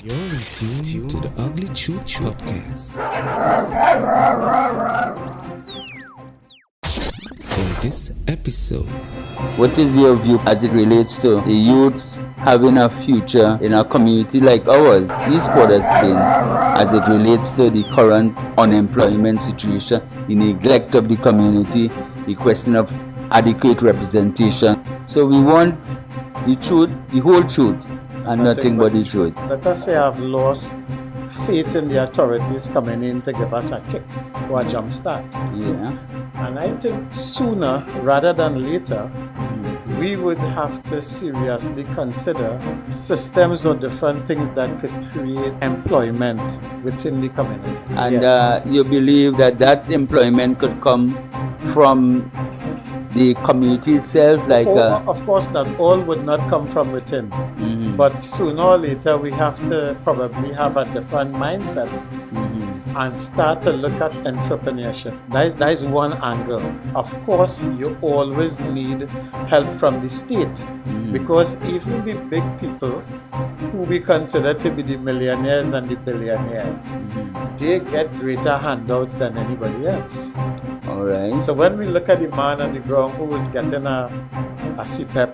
You're in tune to the Ugly Truth Podcast. In this episode, what is your view as it relates to the youths having a future in a community like ours, East Port of Spain, as it relates to the current unemployment situation, the neglect of the community, the question of adequate representation? So we want the truth, the whole truth, and nothing but the truth. Let us say I've lost faith in the authorities coming in to give us a kick or a jump start. Yeah. And I think sooner rather than later, we would have to seriously consider systems or different things that could create employment within the community. And Yes. you believe that employment could come from the community itself, like Of course not all would not come from within, but sooner or later we have to probably have a different mindset and start to look at entrepreneurship. That is one angle. Of course, you always need help from the state, because even the big people who we consider to be the millionaires and the billionaires, they get greater handouts than anybody else. all right. So when we look at the man on the ground who is getting a CPEP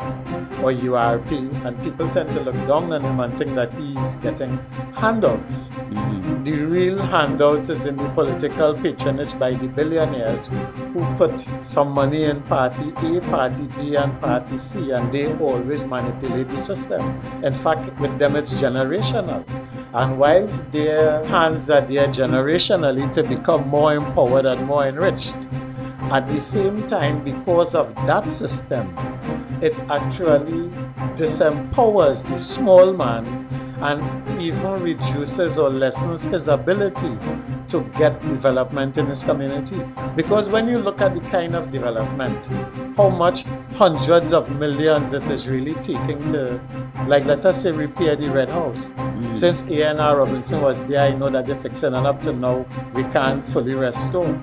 or URP, and people tend to look down on him and think that he's getting handouts. The real handouts is in the political patronage by the billionaires who put some money in party A, party B, and party C, and they always manipulate the system. In fact, with them it's generational. And whilst their hands are there generationally to become more empowered and more enriched, at the same time, because of that system, it actually disempowers the small man and even reduces or lessens his ability to get development in his community. Because when you look at the kind of development, how much hundreds of millions it is really taking to, like, let us say, repair the Red House. Since A&R Robinson was there, I know that they're fixing it up to now we can't fully restore.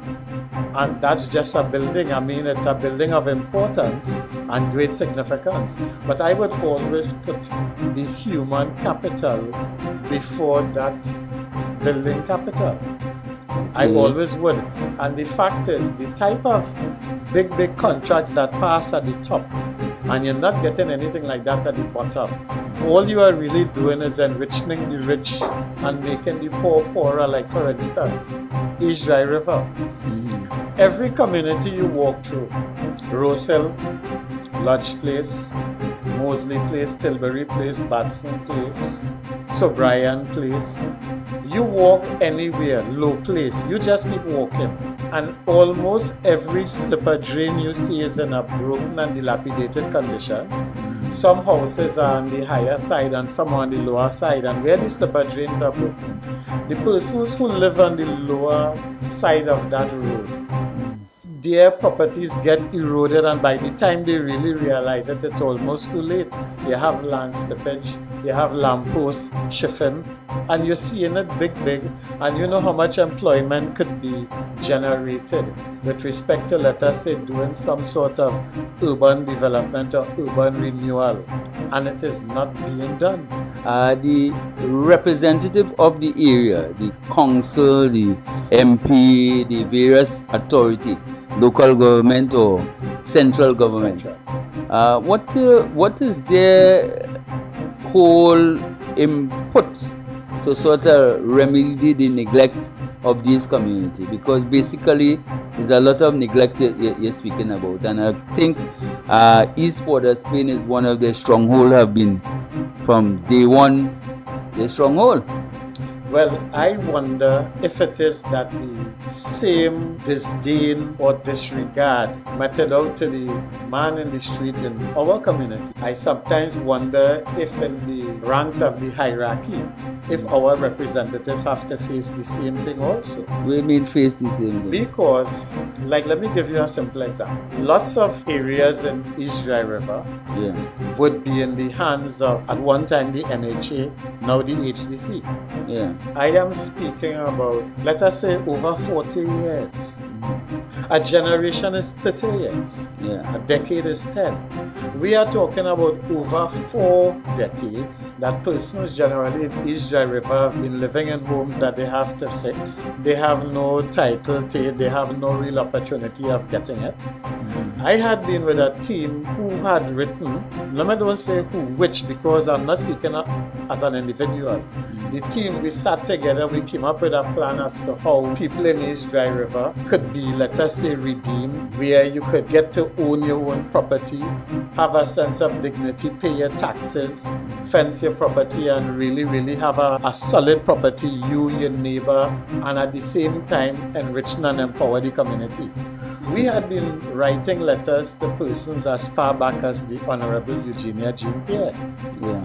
And that's just a building. I mean, it's a building of importance and great significance. But I would always put the human capital before that building capital. I always would. And the fact is, the type of big contracts that pass at the top, and you're not getting anything like that at the bottom, all you are really doing is enriching the rich and making the poor poorer. Like, for instance, East Dry River. Every community you walk through, Rose Hill, Lodge Place, Mosley Place, Tilbury Place, Batson Place, Sobrian Place, you walk anywhere, low place, you just keep walking, and almost every slipper drain you see is in a broken and dilapidated condition. Some houses are on the higher side and some on the lower side, and where the slipper drains are broken, the persons who live on the lower side of that road, their properties get eroded, and by the time they really realize it, it's almost too late. You have land slippage, you have lampposts shifting, and you're seeing it big, and you know how much employment could be generated with respect to, let us say, doing some sort of urban development or urban renewal, and it is not being done. The representative of the area, the council, the MP, the various authority, local government or central government, what is their whole input to sort of remedy the neglect of this community? Because basically there's a lot of neglect you're speaking about, and I think East Port of Spain is one of the stronghold, have been from day one the stronghold. Well, I wonder if it is that the same disdain or disregard meted out to the man in the street in our community. I sometimes wonder if in the ranks of the hierarchy, if our representatives have to face the same thing also. We mean face the same thing. Because, like, let me give you a simple example. Lots of areas in East Dry River would be in the hands of, at one time, the NHA, now the HDC. Yeah. I am speaking about, let us say, over 40 years. A generation is 30 years. Yeah. A decade is 10. We are talking about over 4 decades that persons generally in East Dry River have been living in homes that they have to fix. They have no title to it. They have no real opportunity of getting it. I had been with a team who had written, let me don't say who, which, because I'm not speaking as an individual. The team, we sat together, we came up with a plan as to how people in East Dry River could be, let us say, redeemed, where you could get to own your own property, have a sense of dignity, pay your taxes, fence your property, and really, really have a solid property, you, your neighbor, and at the same time enrich and empower the community. We had been writing letters to persons as far back as the Honorable Eugenia Jean-Pierre.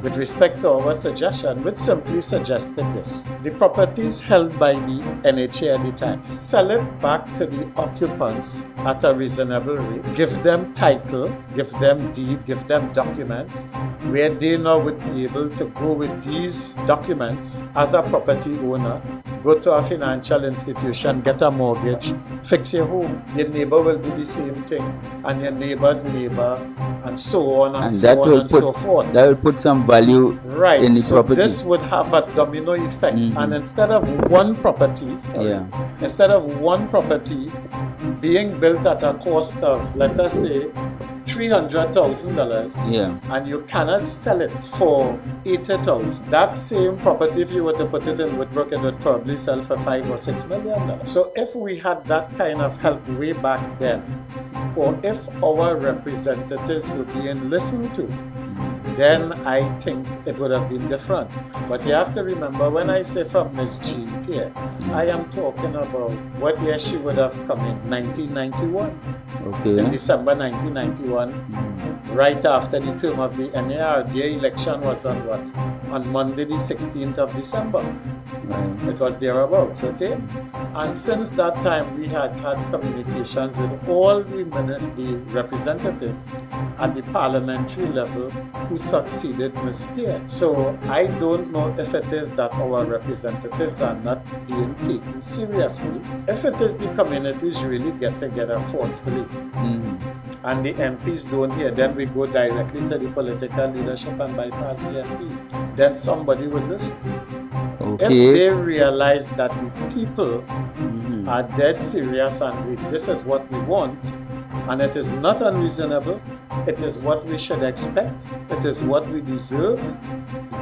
With respect to our suggestion, which simply suggested this: the properties held by the NHA at the time, sell it back to the occupants at a reasonable rate, give them title, give them deed, give them documents, where they now would be able to go with these documents as a property owner, go to a financial institution, get a mortgage, fix your home. Your neighbor will do the same thing, and your neighbor's neighbor, and so on and so on and so forth. That will put some value in the property. This would have a domino effect, and instead of one property, instead of one property being built at a cost of, let us say, $300,000, and you cannot sell it for $80,000. That same property, if you were to put it in Woodbrook, it would probably sell for $5 or $6 million. So if we had that kind of help way back then, or if our representatives were being listened to, then I think it would have been different. But you have to remember, when I say from Ms. Jean-Pierre, I am talking about what year she would have come in, 1991. In December 1991, right after the term of the NAR, their election was on what? On Monday the 16th of December. It was thereabouts, okay? And since that time, we had had communications with all the representatives at the parliamentary level who succeeded Ms. Pierre. So I don't know if it is that our representatives are not being taken seriously. If it is the communities really get together forcefully, and the MPs don't hear, then we go directly to the political leadership and bypass the MPs. Then somebody will listen. If they realize that the people are dead serious and this is what we want, and it is not unreasonable, it is what we should expect, it is what we deserve,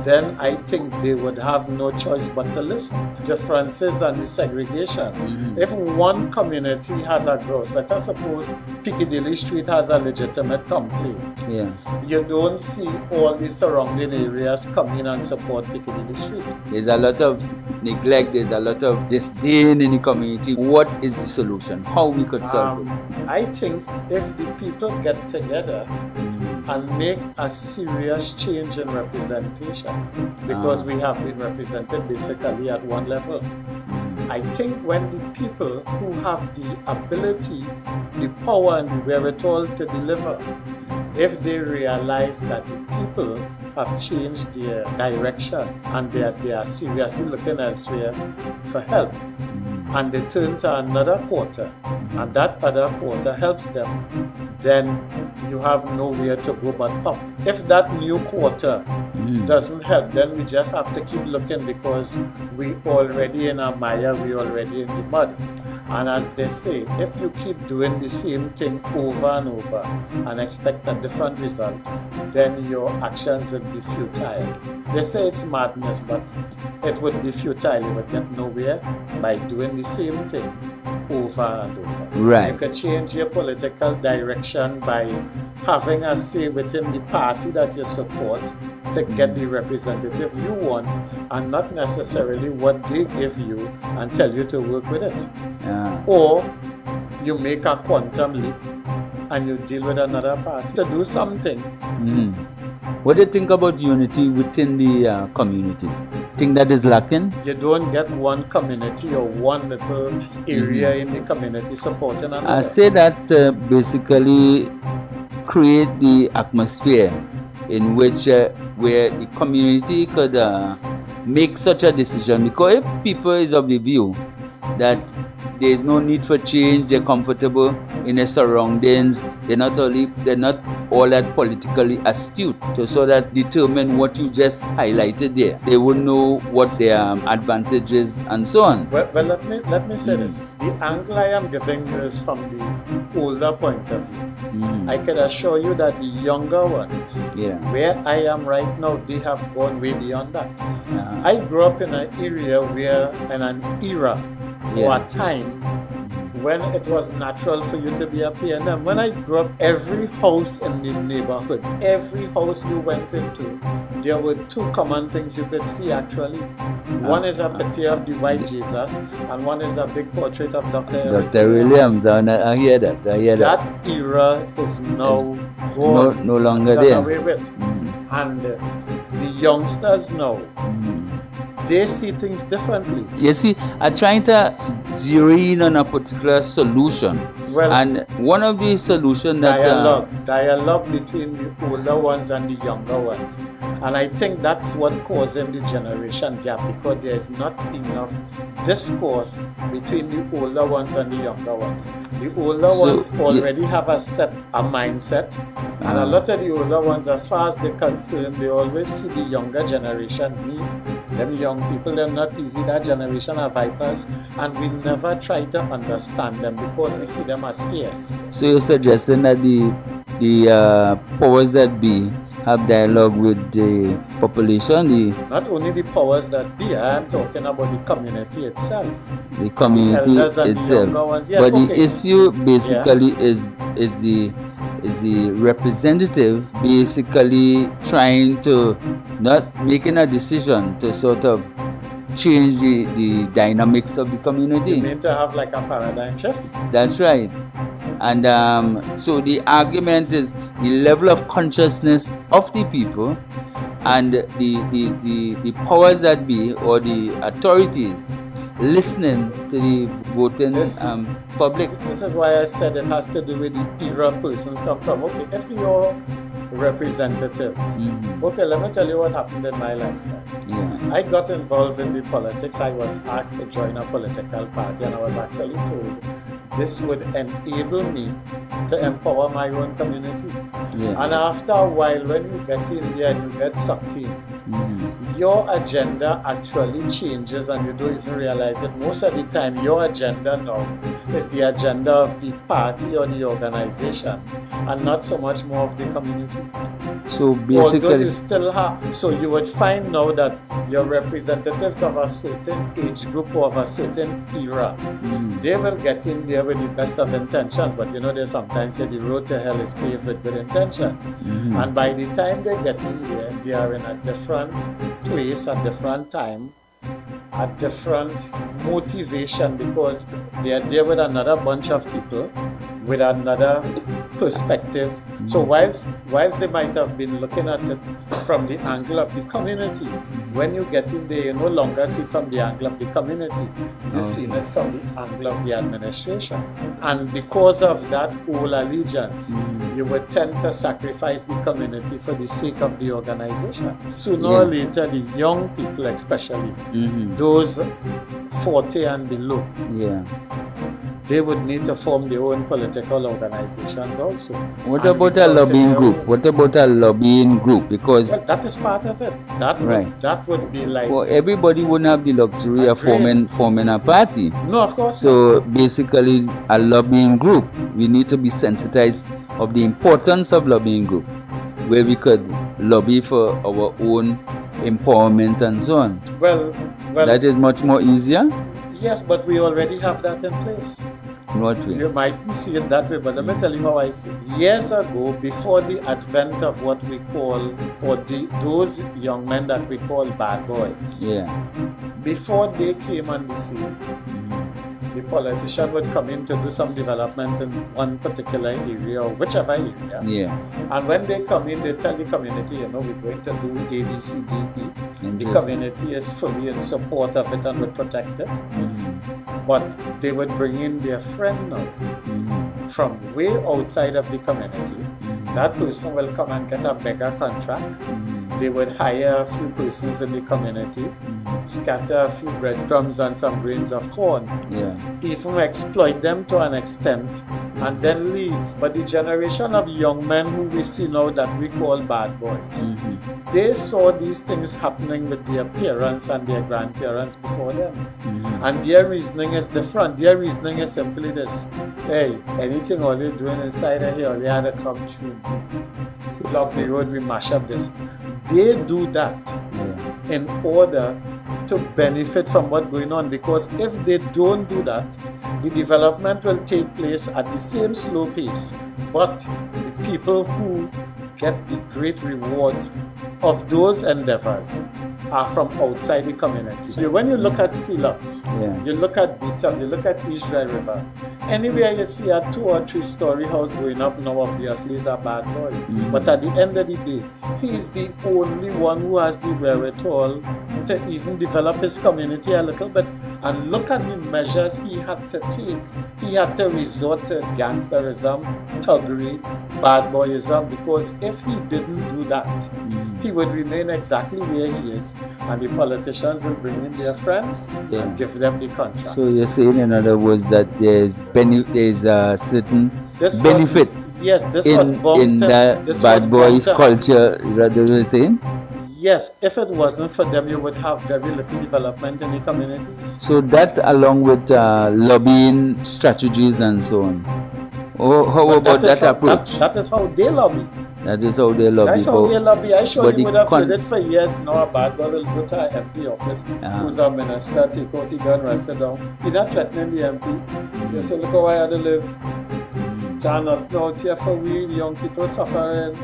then I think they would have no choice but to listen. Differences and the segregation. If one community has a gross, let us suppose Piccadilly Street has a legitimate complaint. You don't see all the surrounding areas come in and support Piccadilly Street. There's a lot of neglect, there's a lot of disdain in the community. What is the solution? How we could solve it? I think if the people get together and make a serious change in representation, because we have been represented basically at one level. I think when the people who have the ability, the power and the wherewithal to deliver, if they realize that the people have changed their direction and they are seriously looking elsewhere for help, and they turn to another quarter, and that other quarter helps them, then you have nowhere to go but up. If that new quarter doesn't help, then we just have to keep looking, because we already in a mire, we already in the mud. And as they say, if you keep doing the same thing over and over and expect a different result, then your actions will be futile. They say it's madness, but it would be futile. You would get nowhere by doing the same thing over and over. You could change your political direction by having a say within the party that you support to get the representative you want, and not necessarily what they give you and tell you to work with it. Or you make a quantum leap and you deal with another party to do something. What do you think about unity within the community? Think that is lacking? You don't get one community or one little area in the community supporting another. I say that basically create the atmosphere in which where the community could make such a decision, because if people is of the view that there is no need for change, they're comfortable in their surroundings, they're not all that politically astute to so that determine what you just highlighted there. They would know what their advantages and so on. Well, let me say this. The angle I am giving you is from the older point of view. I can assure you that the younger ones, where I am right now, they have gone way beyond that. I grew up in an area where, in an era or a time when it was natural for you to be a PNM. When I grew up, every house in the neighborhood, every house you went into, there were two common things you could see actually. One is a picture of the white Jesus, and one is a big portrait of Dr. Williams. I hear that. That era is now gone, no longer there. Away with. And the youngsters now, they see things differently. You see, I'm trying to zero in on a particular solution. Well, and one of the solutions that... Dialogue between the older ones and the younger ones. And I think that's what causing the generation gap, because there's not enough discourse between the older ones and the younger ones. The older ones already have a mindset, and a lot of the older ones, as far as they're concerned, they always see the younger generation, them young people, they're not easy. That generation are vipers, and we never try to understand them because we see them as fierce. So you're suggesting that the powers that be have dialogue with the population? Not only the powers that be, I am talking about the community itself. The community itself. Yes, but the issue basically is the representative basically trying to not making a decision to sort of change the dynamics of the community. You mean to have like a paradigm shift? That's right. And so the argument is the level of consciousness of the people and the powers that be or the authorities listening to the voting public. This is why I said it has to do with the era persons come from. Okay, if you're representative, okay, let me tell you what happened in my lifestyle. I got involved in the politics. I was asked to join a political party, and I was actually told this would enable me to empower my own community. And after a while, when you get in there and you get sucked in, your agenda actually changes and you don't even realize it. Most of the time, your agenda now is the agenda of the party or the organization, and not so much more of the community. So basically, although you still have, so you would find now that your representatives of a certain age group or of a certain era, they will get in there with the best of intentions, but you know they sometimes say the road to hell is paved with good intentions. And by the time they get in there, they are in a different place, a different time, a different motivation, because they are there with another bunch of people with another perspective. So whilst they might have been looking at it from the angle of the community, when you get in there, you no longer see it from the angle of the community. You see it from the angle of the administration. And because of that old allegiance, you would tend to sacrifice the community for the sake of the organization. Sooner or later, the young people especially, those 40 and below, they would need to form their own political organizations also. What about a lobbying group? Because that is part of it. That would be like... Well, everybody wouldn't have the luxury of forming a party. No, of course So basically, a lobbying group, we need to be sensitized of the importance of lobbying group, where we could lobby for our own empowerment and so on. Well, that is much more easier. Yes, but we already have that in place. In what way? You might see it that way, but let me tell you how I see it. Years ago, before the advent of what we call, or those young men that we call bad boys, before they came on the scene, the politician would come in to do some development in one particular area or whichever area. And when they come in, they tell the community, you know, we're going to do A, B, C, D, E. The community is fully in support of it and would protect it. But they would bring in their friend now from way outside of the community That person will come and get a bigger contract. They would hire a few persons in the community, scatter a few breadcrumbs and some grains of corn, even exploit them to an extent, and then leave. But the generation of young men who we see now that we call bad boys, they saw these things happening with their parents and their grandparents before them. And their reasoning is different. Their reasoning is simply this: hey, anything all they're doing inside of here, they had to come true. So love the road, we mash up this. They do that in order to benefit from what's going on, because if they don't do that, the development will take place at the same slow pace, but the people who get the great rewards of those endeavors are from outside the community. So when you look at Silots, you look at Beaton, you look at Israel River, anywhere you see a 2 or 3 story house going up now, obviously is a bad boy. But at the end of the day, he is the only one who has the wherewithal to even develop his community a little bit. And look at the measures he had to take. He had to resort to gangsterism, thuggery, bad boyism, because if he didn't do that, he would remain exactly where he is, and the politicians will bring in their friends and give them the contract. So you're saying, in other words, that there's a certain benefit in the bad boys culture, rather than saying? Yes, if it wasn't for them, you would have very little development in the communities. So that, along with lobbying strategies and so on. How about that approach? That is how they lobby. That is how they lobby. That's how they lobby. I sure you would have heard it for years. Now a bad boy will go to an MP office, who's a minister, take out the gun, rest it down. He's not threatening the MP. They say, look how I had to live. Turn up out here for we, young people suffering.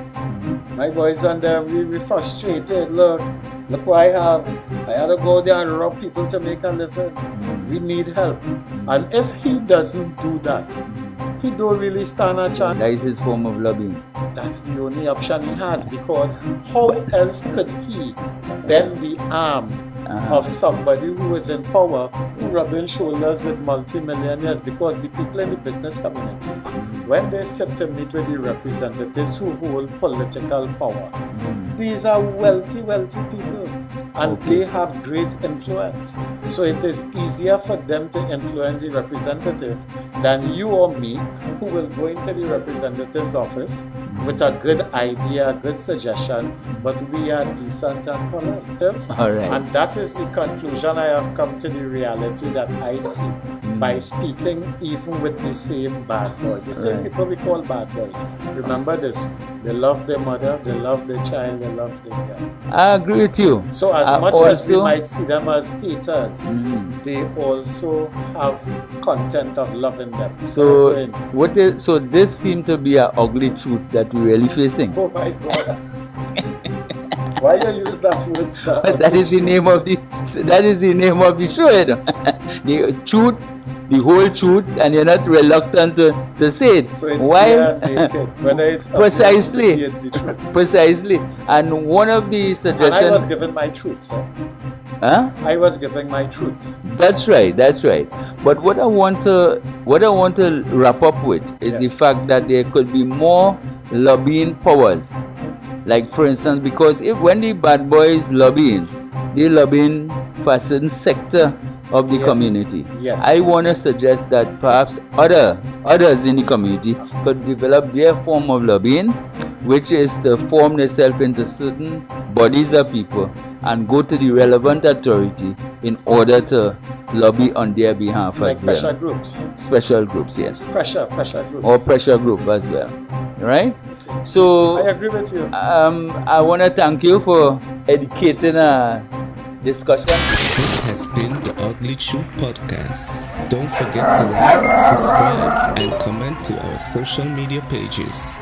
My boys and them, we frustrated. Look what I have. I had to go there and rob people to make a living. We need help. And if he doesn't do that, he don't really stand a chance. That is his form of lobbying. That's the only option he has, because how else could he bend the arm of somebody who is in power, who rubbing shoulders with multi-millionaires? Because the people in the business community, when they sit to meet with the representatives who hold political power, these are wealthy people, and they have great influence. So it is easier for them to influence the representative than you or me, who will go into the representative's office with a good idea, a good suggestion, but we are decent and polite. All right. And that is the conclusion I have come to, the reality that I see by speaking even with the same bad boys. The same people we call bad boys. Remember this: they love their mother, they love their child, they love their guy. I agree with you. So as much as we might see them as haters, they also have content of loving them. So so this seems to be an ugly truth that we're really facing. Oh my God. Why you use that word, sir? That is the name of the show, you know? The truth, the whole truth, and you're not reluctant to say it. So it's clear and naked, whether it's precisely, it's the truth. Precisely. And one of the suggestions. And I was giving my truth, sir. Huh? I was giving my truths. That's right. But what I want to wrap up with is the fact that there could be more lobbying powers. Like, for instance, because when the bad boys lobbying, they're lobbying for a certain sector of the community. Yes. I want to suggest that perhaps others in the community could develop their form of lobbying, which is to form themselves into certain bodies of people and go to the relevant authority in order to lobby on their behalf like as well. Pressure groups. Special groups, yes. Pressure groups. Or pressure group as well. Right? So I agree with you. I want to thank you for educating our discussion. This has been the Ugly Truth Podcast. Don't forget to like, subscribe, and comment to our social media pages.